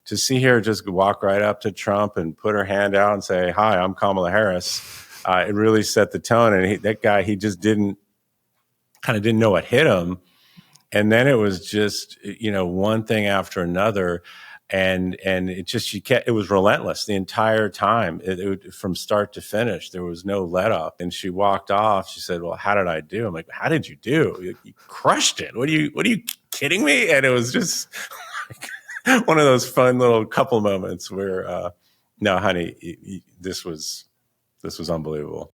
to see her just walk right up to Trump and put her hand out and say, "Hi, I'm Kamala Harris," it really set the tone. And that guy, he just didn't know what hit him. And then it was just, one thing after another. And it was relentless the entire time, from start to finish. There was no let up. And she walked off. She said, "Well, how did I do?" I'm like, "How did you do? You crushed it. What are you kidding me?" And it was just one of those fun little couple moments where, no, honey, this was unbelievable.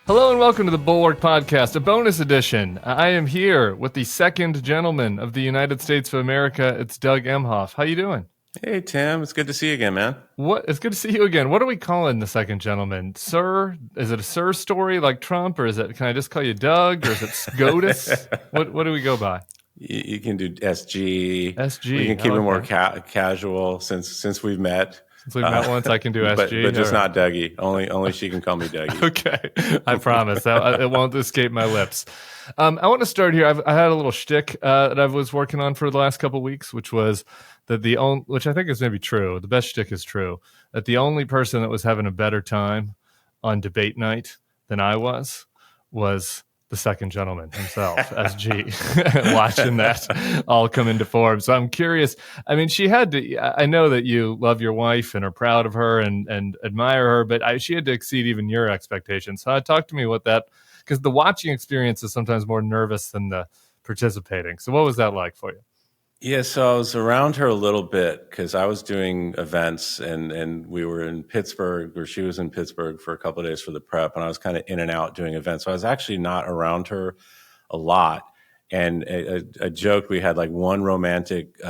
Hello and welcome to the Bulwark Podcast, a bonus edition. I am here with the second gentleman of the United States of America. It's Doug Emhoff. How you doing? Hey, Tim. It's good to see you again, man. It's good to see you again. What are we calling the second gentleman? Sir? Is it a sir story like Trump, or can I just call you Doug, or is it SCOTUS? What do we go by? You can do SG. SG. We can keep it more casual since we've met. Since we've met once, I can do SG. But just not Dougie. Only she can call me Dougie. Okay. I promise. It won't escape my lips. I want to start here. I had a little shtick that I was working on for the last couple of weeks, which was that which I think is maybe true. The best shtick is true. That the only person that was having a better time on debate night than I was the second gentleman himself, SG, watching that all come into form. So I'm curious. I mean, she had to, I know that you love your wife and are proud of her and admire her, but she had to exceed even your expectations. So talk to me what that, because the watching experience is sometimes more nervous than the participating. So what was that like for you? Yeah, so I was around her a little bit because I was doing events and we were in Pittsburgh, or she was in Pittsburgh for a couple of days for the prep, and I was kind of in and out doing events. So I was actually not around her a lot. And a joke, we had like one romantic,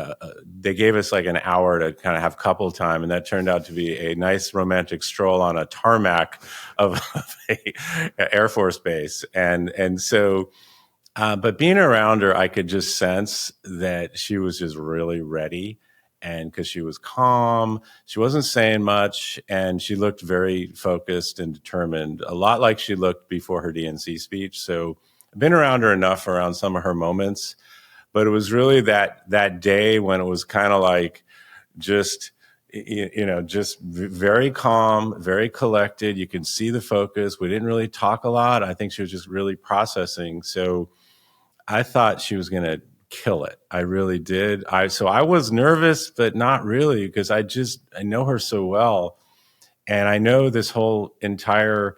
they gave us like an hour to kind of have couple time, and that turned out to be a nice romantic stroll on a tarmac of a Air Force base. And so... but being around her, I could just sense that she was just really ready, and because she was calm, she wasn't saying much, and she looked very focused and determined, a lot like she looked before her DNC speech. So I've been around her enough around some of her moments, but it was really that day when it was kind of like just very calm, very collected. You could see the focus. We didn't really talk a lot. I think she was just really processing. So I thought she was going to kill it. I really did. So I was nervous, but not really, because I know her so well. And I know this whole entire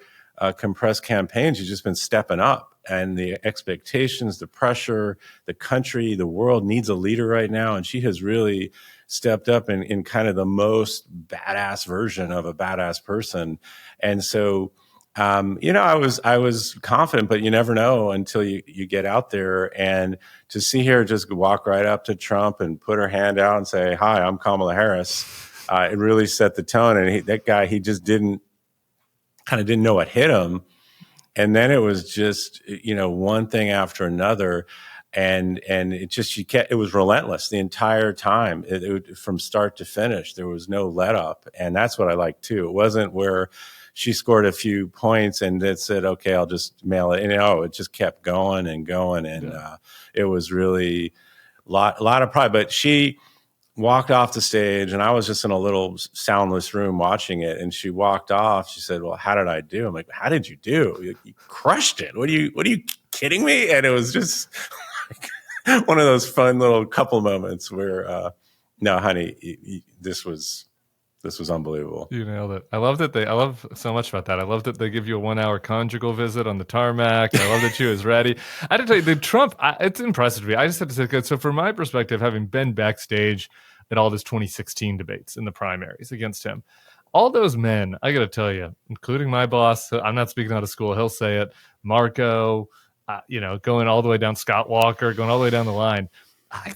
compressed campaign, she's just been stepping up, and the expectations, the pressure, the country, the world needs a leader right now. And she has really stepped up in kind of the most badass version of a badass person. And so, I was confident, but you never know until you get out there. And to see her just walk right up to Trump and put her hand out and say, "Hi, I'm Kamala Harris," it really set the tone. And that guy, he just didn't know what hit him. And then it was just, one thing after another. And it was relentless the entire time, from start to finish. There was no let up. And that's what I like too. It wasn't where she scored a few points and it said, "Okay, I'll just mail it." And it just kept going and going. And it was really a lot of pride. But she walked off the stage, and I was just in a little soundless room watching it. And she walked off. She said, "Well, how did I do?" I'm like, "How did you do? You crushed it. What are you kidding me?" And it was just one of those fun little couple moments where, no, honey, this was unbelievable. You nailed it. I love so much about that. I love that they give you a 1 hour conjugal visit on the tarmac. I love that she was ready. I had to tell you, the Trump, it's impressive to me. I just have to say, so from my perspective, having been backstage at all his 2016 debates in the primaries against him, all those men, I got to tell you, including my boss, I'm not speaking out of school, he'll say it, Marco, going all the way down, Scott Walker, going all the way down the line.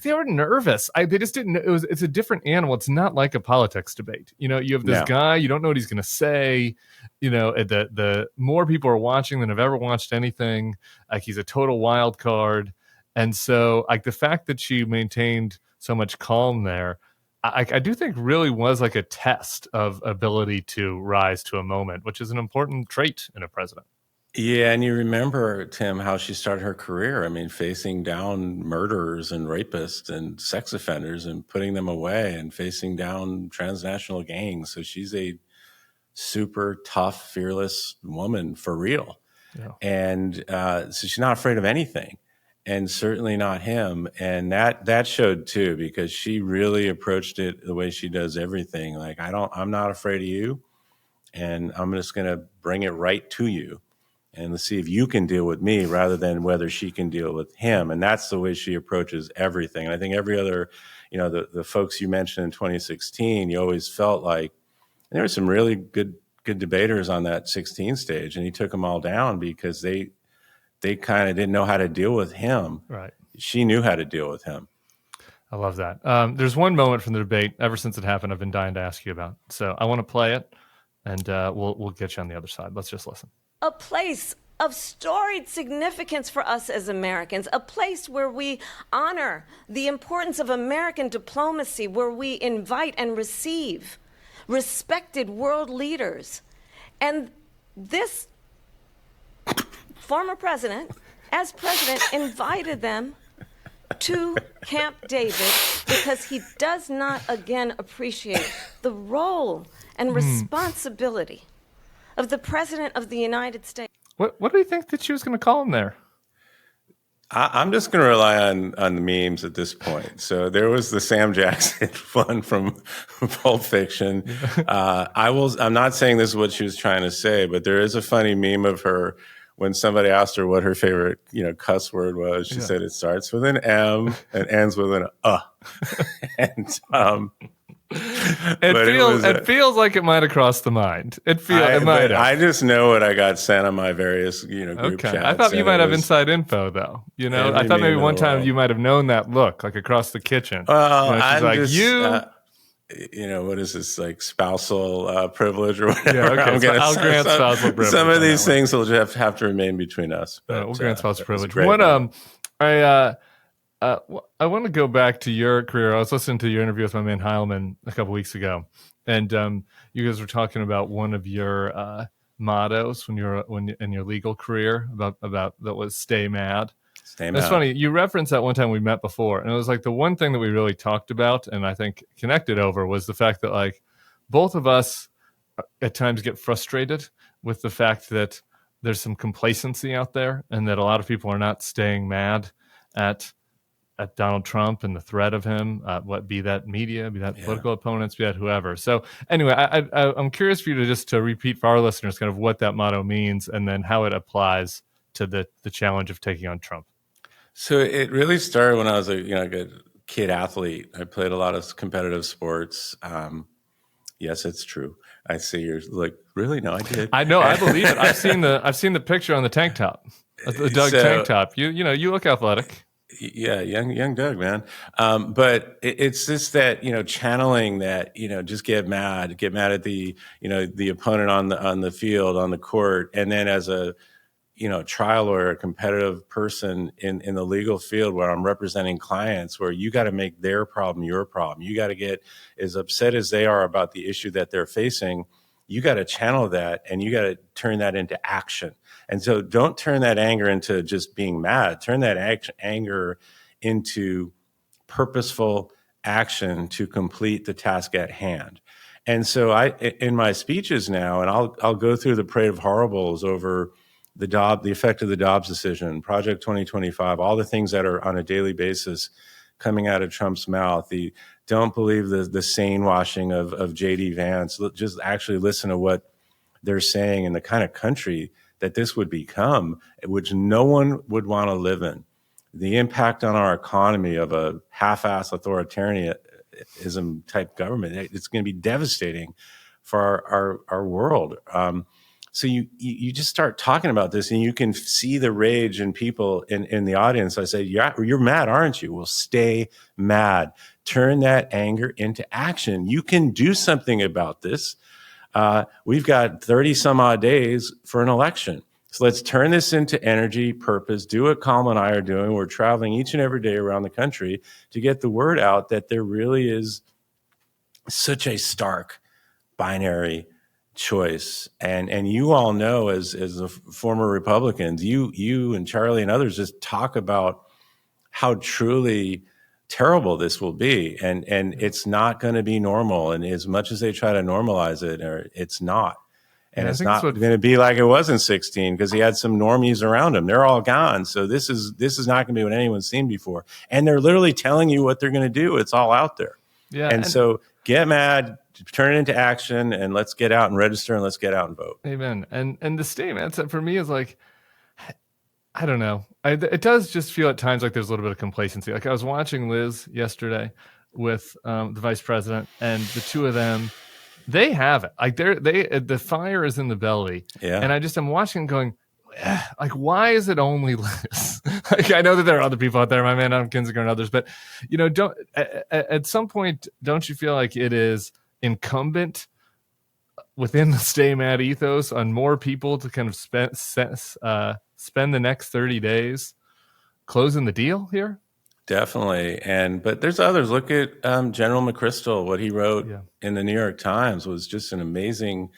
They were nervous. They just didn't. It's a different animal. It's not like a politics debate. You have this guy. You don't know what he's going to say. The more people are watching than have ever watched anything. Like, he's a total wild card. And so, like, the fact that she maintained so much calm there, I do think really was like a test of ability to rise to a moment, which is an important trait in a president. Yeah, and you remember, Tim, how she started her career. I mean, facing down murderers and rapists and sex offenders and putting them away and facing down transnational gangs. So she's a super tough, fearless woman for real. Yeah. And so she's not afraid of anything, and certainly not him. And that showed too, because she really approached it the way she does everything. Like, I'm not afraid of you, and I'm just going to bring it right to you. And let's see if you can deal with me rather than whether she can deal with him. And that's the way she approaches everything. And I think every other, the folks you mentioned in 2016, you always felt like there were some really good debaters on that 16 stage, and he took them all down because they kind of didn't know how to deal with him. Right. She knew how to deal with him. I love that. There's one moment from the debate ever since it happened I've been dying to ask you about. So I want to play it, and we'll get you on the other side. Let's just listen. A place of storied significance for us as Americans, a place where we honor the importance of American diplomacy, where we invite and receive respected world leaders. And this former president, as president, invited them to Camp David because he does not again appreciate the role and responsibility of the President of the United States. What do you think that she was going to call him there? I'm just going to rely on the memes at this point. So there was the Sam Jackson one from Pulp Fiction. I'm not saying this is what she was trying to say, but there is a funny meme of her when somebody asked her what her favorite, cuss word was. She said it starts with an M and ends with an and it feels like it might have crossed the mind. It might have. I just know what I got sent on my various, group chats. I thought you might have inside info, though. I thought maybe one time you might have known that look, like across the kitchen. Well, she's like, what is this, like spousal privilege or whatever? Yeah, okay. I'll grant spousal privilege. Some of these things will just have to remain between us. But, we'll grant spousal privilege. I want to go back to your career. I was listening to your interview with my man Heilman a couple weeks ago, and you guys were talking about one of your mottos when in your legal career about that was "stay mad." It's funny you referenced that one time we met before, and it was like the one thing that we really talked about, and I think connected over was the fact that like both of us at times get frustrated with the fact that there's some complacency out there, and that a lot of people are not staying mad at Donald Trump and the threat of him, be that media, be that political opponents, be that whoever. So anyway, I'm curious for you to repeat for our listeners kind of what that motto means and then how it applies to the challenge of taking on Trump. So it really started when I was a good kid athlete. I played a lot of competitive sports. Yes, it's true. I see you're like, really? No, I did. I know. I believe it. I've seen the picture on the tank top, the Doug tank top. You look athletic. Yeah, young Doug, man. But it's just that, channeling that, just get mad at the, the opponent on the field, on the court. And then as a, trial lawyer, a competitive person in the legal field where I'm representing clients, where you got to make their problem your problem. You got to get as upset as they are about the issue that they're facing. You got to channel that, and you got to turn that into action. And so don't turn that anger into just being mad. Turn that anger into purposeful action to complete the task at hand. And so in my speeches now, and I'll go through the parade of horribles over the effect of the Dobbs decision, Project 2025, all the things that are on a daily basis coming out of Trump's mouth. Don't believe the sane washing of J.D. Vance. Just actually listen to what they're saying and the kind of country that this would become, which no one would want to live in. The impact on our economy of a half-ass authoritarianism type government, it's going to be devastating for our world. So you just start talking about this, and you can see the rage in people in the audience. I say, you're mad, aren't you? Well, stay mad. Turn that anger into action. You can do something about this. We've got 30 some odd days for an election. So let's turn this into energy, purpose, do what Kamala and I are doing. We're traveling each and every day around the country to get the word out that there really is such a stark binary choice. And you all know, as the former Republicans, you and Charlie and others just talk about how truly terrible this will be, and it's not going to be normal. And as much as they try to normalize it, it's not. And Yeah, I it's think that's not what going to be like it was in 16, because he had some normies around him. They're all gone. So this is not going to be what anyone's seen before. And they're literally telling you what they're going to do. It's all out there. Yeah, and so get mad, turn it into action, and let's get out and register, and let's get out and vote. Amen. And the statement for me is like, I don't know. It does just feel at times like there's a little bit of complacency. Like I was watching Liz yesterday with the vice president, and the two of them, they have it. Like the fire is in the belly. Yeah. And I'm watching going, like, why is it only Liz? Like, I know that there are other people out there, my man Adam Kinzinger and others, but don't at some point, don't you feel like it is incumbent within the Stay Mad ethos on more people to kind of spend the next 30 days closing the deal here? Definitely. But there's others. Look at General McChrystal. What he wrote in the New York Times was just an amazing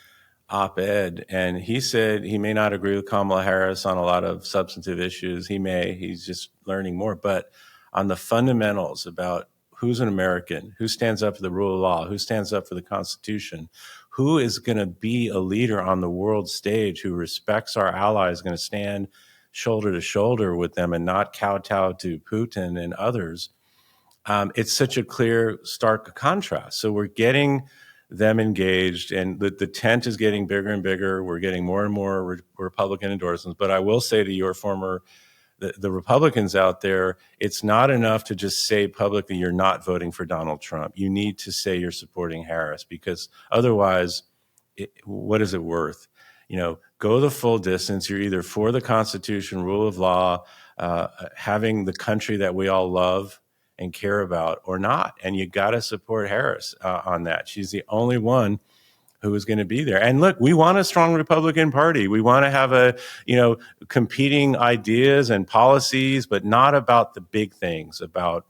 op-ed. And he said he may not agree with Kamala Harris on a lot of substantive issues. He's just learning more. But on the fundamentals about who's an American, who stands up for the rule of law, who stands up for the Constitution, who is going to be a leader on the world stage, who respects our allies, going to stand shoulder to shoulder with them and not kowtow to Putin and others. It's such a clear, stark contrast. So we're getting them engaged, and the tent is getting bigger and bigger. We're getting more and more Republican endorsements. But I will say to your the Republicans out there, it's not enough to just say publicly you're not voting for Donald Trump. You need to say you're supporting Harris, because otherwise, what is it worth? Go the full distance. You're either for the Constitution, rule of law, having the country that we all love and care about, or not. And you got to support Harris on that. She's the only one who is going to be there. And look, we want a strong Republican Party. We want to have competing ideas and policies, but not about the big things, about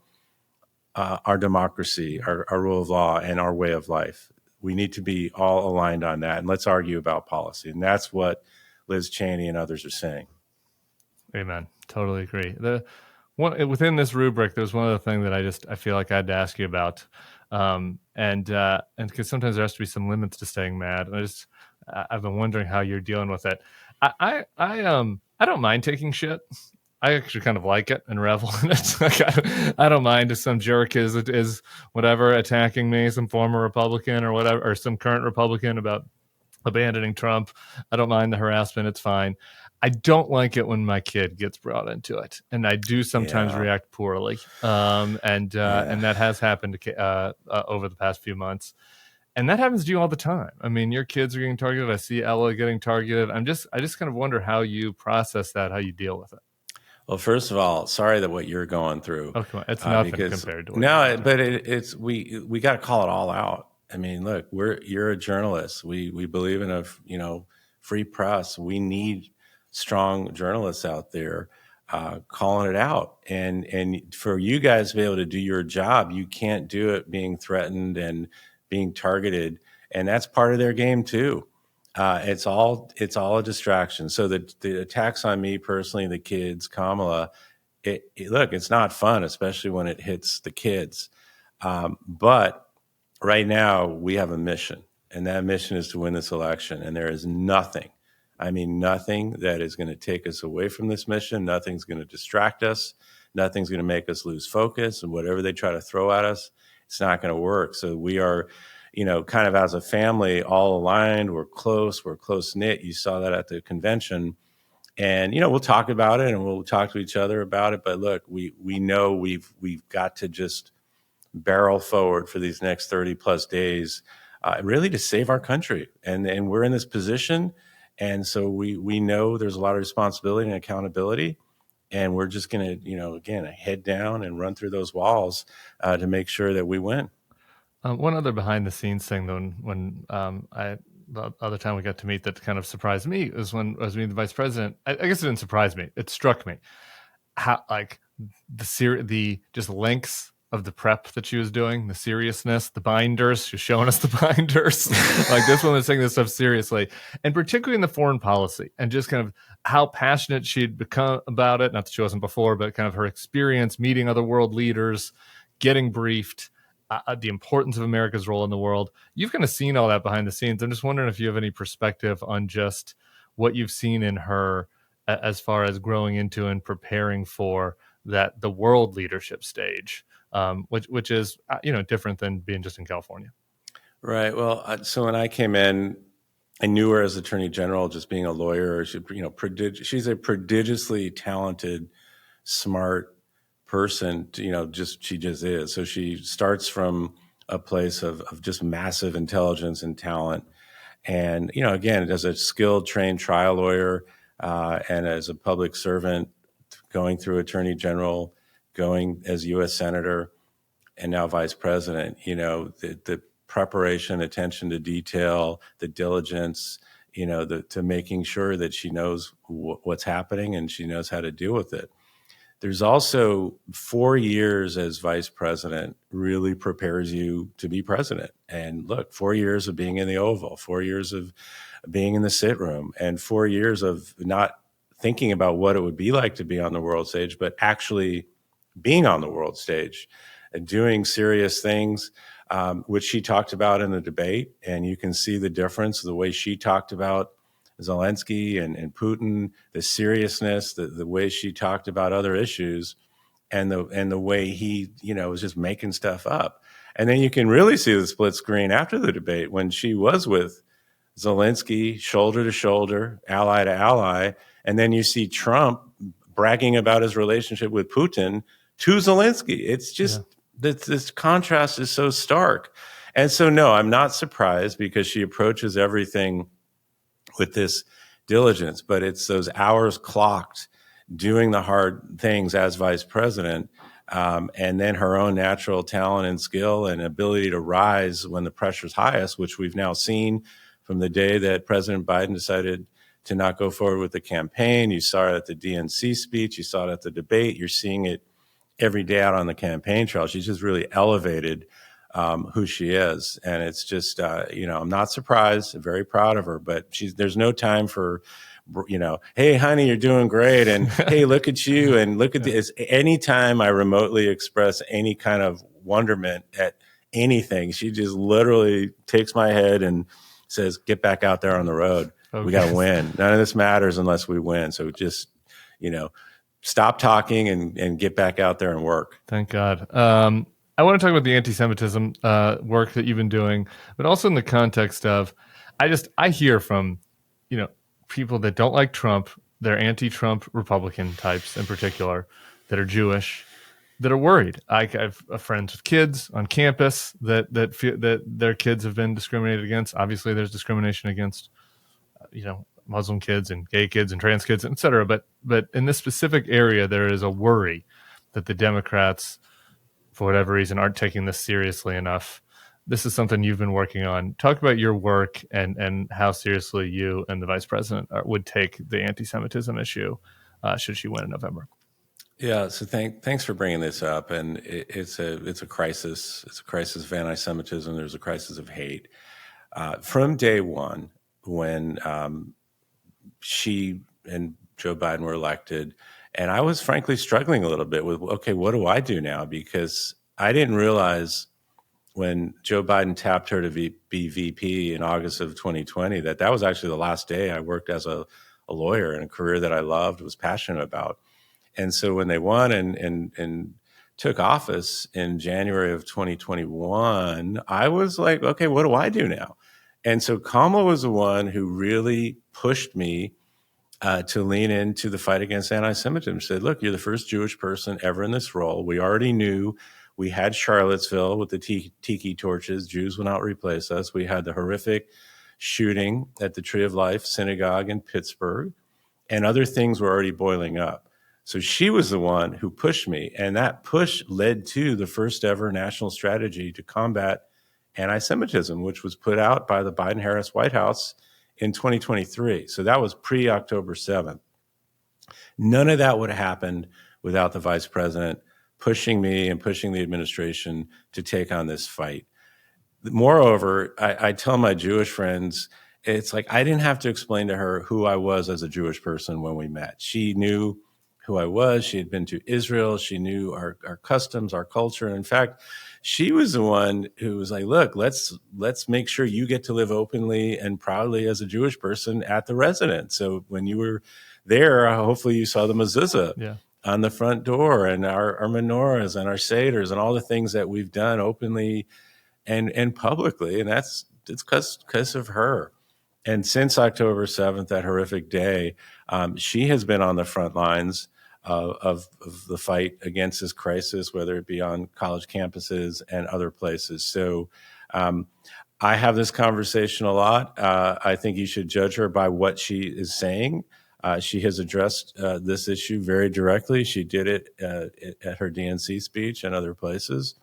our democracy, our rule of law, and our way of life. We need to be all aligned on that, and let's argue about policy. And that's what Liz Cheney and others are saying. Amen. Totally agree. Within this rubric, there's one other thing that I feel like I had to ask you about. And because sometimes there has to be some limits to staying mad. And I've been wondering how you're dealing with it. I don't mind taking shit. I actually kind of like it and revel in it. Like, I don't mind if some jerk is whatever attacking me, some former Republican or whatever, or some current Republican about abandoning Trump. I don't mind the harassment. It's fine. I don't like it when my kid gets brought into it, and I do sometimes react poorly. And that has happened over the past few months. And that happens to you all the time. I mean, your kids are getting targeted. I see Ella getting targeted. I just kind of wonder how you process that, how you deal with it. Well, first of all, sorry that what you're going through. Oh, come on. It's nothing compared to what it's we got to call it all out. I mean, look, you're a journalist. We believe in a free press. We need strong journalists out there calling it out. And for you guys to be able to do your job, you can't do it being threatened and being targeted. And that's part of their game too. It's all a distraction. So the attacks on me personally, the kids, Kamala, look, it's not fun, especially when it hits the kids. But right now we have a mission, and that mission is to win this election. And there is nothing that is going to take us away from this mission. Nothing's going to distract us. Nothing's going to make us lose focus. And whatever they try to throw at us, it's not going to work. So we are, kind of as a family, all aligned. We're close knit. You saw that at the convention. And, we'll talk about it and we'll talk to each other about it. But look, we know we've got to just barrel forward for these next 30 plus days, really to save our country. And we're in this position. And so we know there's a lot of responsibility and accountability. And we're just going to, again, head down and run through those walls to make sure that we win. One other behind the scenes thing, though, when the other time we got to meet that kind of surprised me was when I was meeting the vice president. I guess it didn't surprise me. It struck me how the just lengths of the prep that she was doing, the seriousness, the binders. She was showing us the binders. Like, this woman was taking this stuff seriously, and particularly in the foreign policy, and just kind of how passionate she'd become about it. Not that she wasn't before, but kind of her experience meeting other world leaders, getting briefed, the importance of America's role in the world. You've kind of seen all that behind the scenes. I'm just wondering if you have any perspective on just what you've seen in her as far as growing into and preparing for the world leadership stage, which is different than being just in California. Right. Well, so when I came in, I knew her as Attorney General, just being a lawyer. She's a prodigiously talented, smart person. She just is. So she starts from a place of just massive intelligence and talent. And, again, as a skilled, trained trial lawyer and as a public servant, going through Attorney General, going as U.S. Senator, and now Vice President, the preparation, attention to detail, the diligence, to making sure that she knows what's happening and she knows how to deal with it. There's also 4 years as vice president really prepares you to be president. And look, 4 years of being in the Oval, 4 years of being in the sit room, and 4 years of not thinking about what it would be like to be on the world stage, but actually being on the world stage and doing serious things, which she talked about in the debate. And you can see the difference, the way she talked about Zelensky and Putin, the seriousness, the way she talked about other issues, and the way he, was just making stuff up. And then you can really see the split screen after the debate when she was with Zelensky, shoulder to shoulder, ally to ally. And then you see Trump bragging about his relationship with Putin to Zelensky. It's just this contrast is so stark. And so, no, I'm not surprised because she approaches everything with this diligence, but it's those hours clocked doing the hard things as vice president, and then her own natural talent and skill and ability to rise when the pressure's highest, which we've now seen from the day that President Biden decided to not go forward with the campaign. You saw it at the DNC speech. You saw it at the debate. You're seeing it every day out on the campaign trail. She's just really elevated who she is. And it's just, I'm not surprised, very proud of her, but there's no time for, hey, honey, you're doing great. And hey, look at you. And look at this. Anytime I remotely express any kind of wonderment at anything, she just literally takes my head and says, get back out there on the road. Okay. We got to win. None of this matters unless we win. So just, stop talking and get back out there and work. Thank God. I want to talk about the anti-Semitism work that you've been doing, but also in the context of, I hear from, people that don't like Trump, they're anti-Trump Republican types in particular, that are Jewish, that are worried. I have friends with kids on campus that feel that their kids have been discriminated against. Obviously, there's discrimination against, Muslim kids and gay kids and trans kids, et cetera. But in this specific area, there is a worry that the Democrats, for whatever reason, aren't taking this seriously enough. This is something you've been working on. Talk about your work and how seriously you and the vice president would take the anti-Semitism issue should she win in November. Yeah, so thanks for bringing this up. And it's a crisis. It's a crisis of anti-Semitism. There's a crisis of hate. From day one, when she and Joe Biden were elected, and I was frankly struggling a little bit with, okay, what do I do now? Because I didn't realize when Joe Biden tapped her to be VP in August of 2020, that was actually the last day I worked as a lawyer in a career that I loved, was passionate about. And so when they won and took office in January of 2021, I was like, okay, what do I do now? And so Kamala was the one who really pushed me to lean into the fight against anti-Semitism. She said, look, you're the first Jewish person ever in this role. We already knew we had Charlottesville with the tiki torches. Jews will not replace us. We had the horrific shooting at the Tree of Life Synagogue in Pittsburgh, and other things were already boiling up. So she was the one who pushed me, and that push led to the first ever national strategy to combat anti-Semitism, which was put out by the Biden-Harris White House in 2023. So that was pre-October 7th. None of that would have happened without the vice president pushing me and pushing the administration to take on this fight. Moreover, I tell my Jewish friends, it's like I didn't have to explain to her who I was as a Jewish person when we met. She knew who I was. She had been to Israel. She knew our customs, our culture. And in fact, she was the one who was like, look, let's make sure you get to live openly and proudly as a Jewish person at the residence. So when you were there, hopefully you saw the mezuzah on the front door and our menorahs and our seders and all the things that we've done openly and publicly, and it's because of her. And since October 7th, that horrific day, she has been on the front lines of the fight against this crisis, whether it be on college campuses and other places. So I have this conversation a lot. I think you should judge her by what she is saying. She has addressed this issue very directly. She did it at her DNC speech and other places.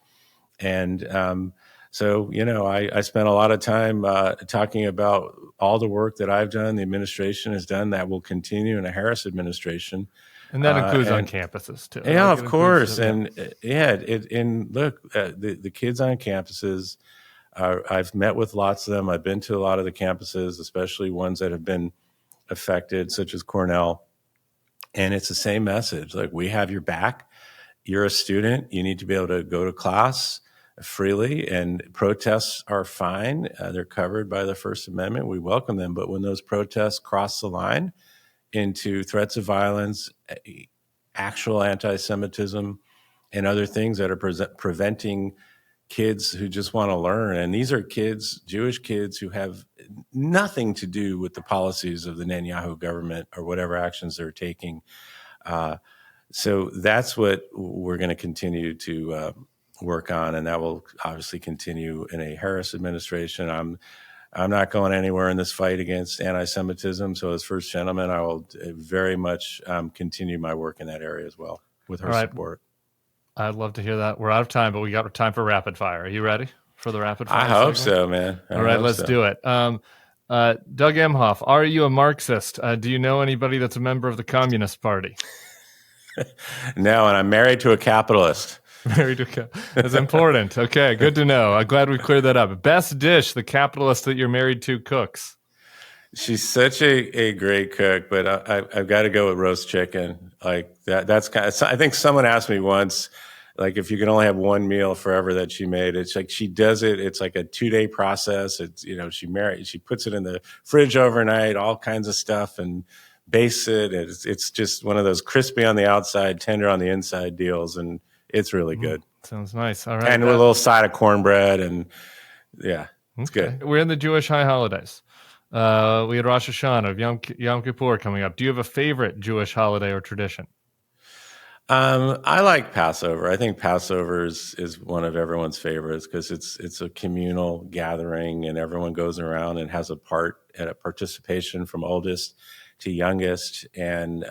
And so, I spent a lot of time talking about all the work that I've done, the administration has done, that will continue in a Harris administration. And that includes on campuses, too. Yeah, of course. And look, the kids on campuses, I've met with lots of them. I've been to a lot of the campuses, especially ones that have been affected, such as Cornell. And it's the same message. Like, we have your back. You're a student. You need to be able to go to class freely, and protests are fine. They're covered by the First Amendment. We welcome them. But when those protests cross the line into threats of violence, actual anti-Semitism, and other things that are preventing kids who just want to learn, and these are kids, Jewish kids, who have nothing to do with the policies of the Netanyahu government or whatever actions they're taking. So that's what we're going to continue to work on, and that will obviously continue in a Harris administration. I'm not going anywhere in this fight against anti-Semitism. So as First Gentleman, I will very much continue my work in that area as well with her support. I'd love to hear that. We're out of time, but we got time for rapid fire. Are you ready for the rapid fire? I hope so, man. All right, let's do it. Doug Emhoff, are you a Marxist? Do you know anybody that's a member of the Communist Party? No, and I'm married to a capitalist. That's important. Okay, good to know. I'm glad we cleared that up. Best dish the capitalist that you're married to cooks? She's such a great cook, but I've got to go with roast chicken. Like that's kind of, I think someone asked me once, like, if you can only have one meal forever that she made. It's like she does it. It's like a 2-day process. It's, she puts it in the fridge overnight, all kinds of stuff, and bastes it. It's just one of those crispy on the outside, tender on the inside deals, and it's really good. Sounds nice. All right. And with a little side of cornbread, and it's good. We're in the Jewish high holidays. We had Rosh Hashanah, Yom Kippur coming up. Do you have a favorite Jewish holiday or tradition? I like Passover. I think Passover is one of everyone's favorites because it's a communal gathering, and everyone goes around and has a participation from oldest to youngest, and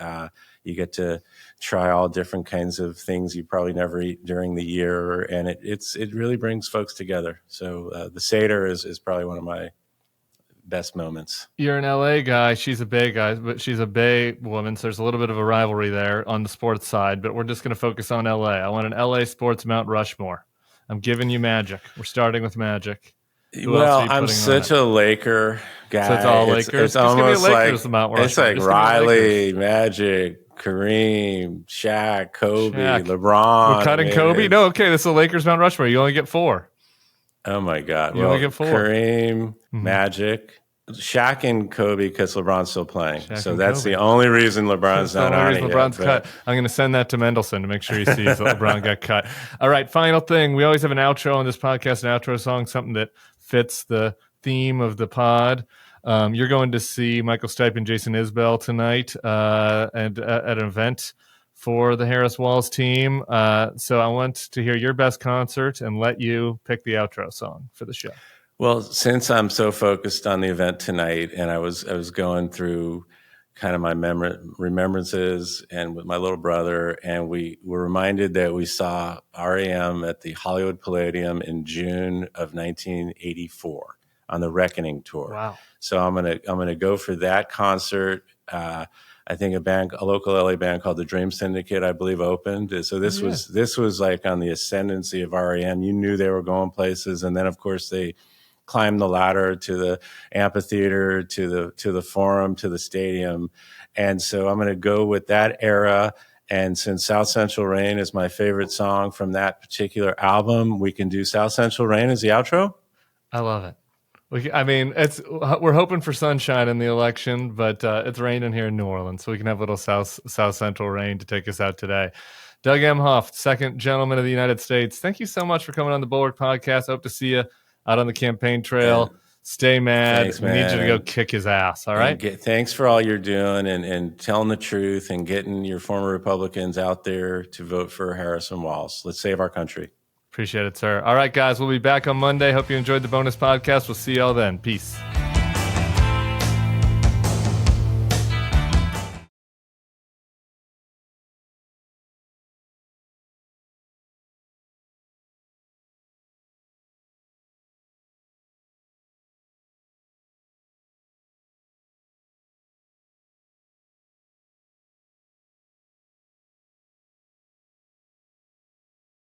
you get to try all different kinds of things you probably never eat during the year, and it really brings folks together. So the Seder is probably one of my best moments. You're an LA guy. She's a Bay guy, but she's a Bay woman, so there's a little bit of a rivalry there on the sports side, but we're just going to focus on LA. I want an LA sports Mount Rushmore. I'm giving you Magic. We're starting with Magic. Well, I'm such a Laker guy. So it's all Lakers? It's almost Lakers, it's like Riley, Magic, Kareem, Shaq, Kobe, LeBron. We're cutting Kobe? No, okay, this is a Lakers Mount Rushmore. You only get 4. Oh, my God. You only get 4. Kareem, Magic, Shaq, and Kobe, because LeBron's still playing. So that's the only reason LeBron's not on it. LeBron's cut. I'm going to send that to Mendelsohn to make sure he sees that LeBron got cut. All right, final thing. We always have an outro on this podcast, an outro song, something that fits the theme of the pod. You're going to see Michael Stipe and Jason Isbell tonight and at an event for the Harris Walls team. So I want to hear your best concert and let you pick the outro song for the show. Well, since I'm so focused on the event tonight, and I was going through kind of my remembrances and with my little brother, and we were reminded that we saw REM at the Hollywood Palladium in June of 1984 on the Reckoning tour. Wow. So I'm gonna go for that concert. I I think a local LA band called the Dream Syndicate, I believe, opened. So this was like on the ascendancy of REM. You knew they were going places, and then of course they climbed the ladder to the amphitheater, to the Forum, to the stadium. And so I'm going to go with that era. And since South Central Rain is my favorite song from that particular album, we can do South Central Rain as the outro. I love it. We're hoping for sunshine in the election, but it's raining here in New Orleans, so we can have a little South Central rain to take us out today. Doug Emhoff, second gentleman of the United States, thank you so much for coming on the Bulwark Podcast. I hope to see you out on the campaign trail. Stay mad. Thanks, we need you to go kick his ass, all right? Thanks for all you're doing and telling the truth and getting your former Republicans out there to vote for Harrison Walz. Let's save our country. Appreciate it, sir. All right, guys, we'll be back on Monday. Hope you enjoyed the bonus podcast. We'll see y'all then. Peace.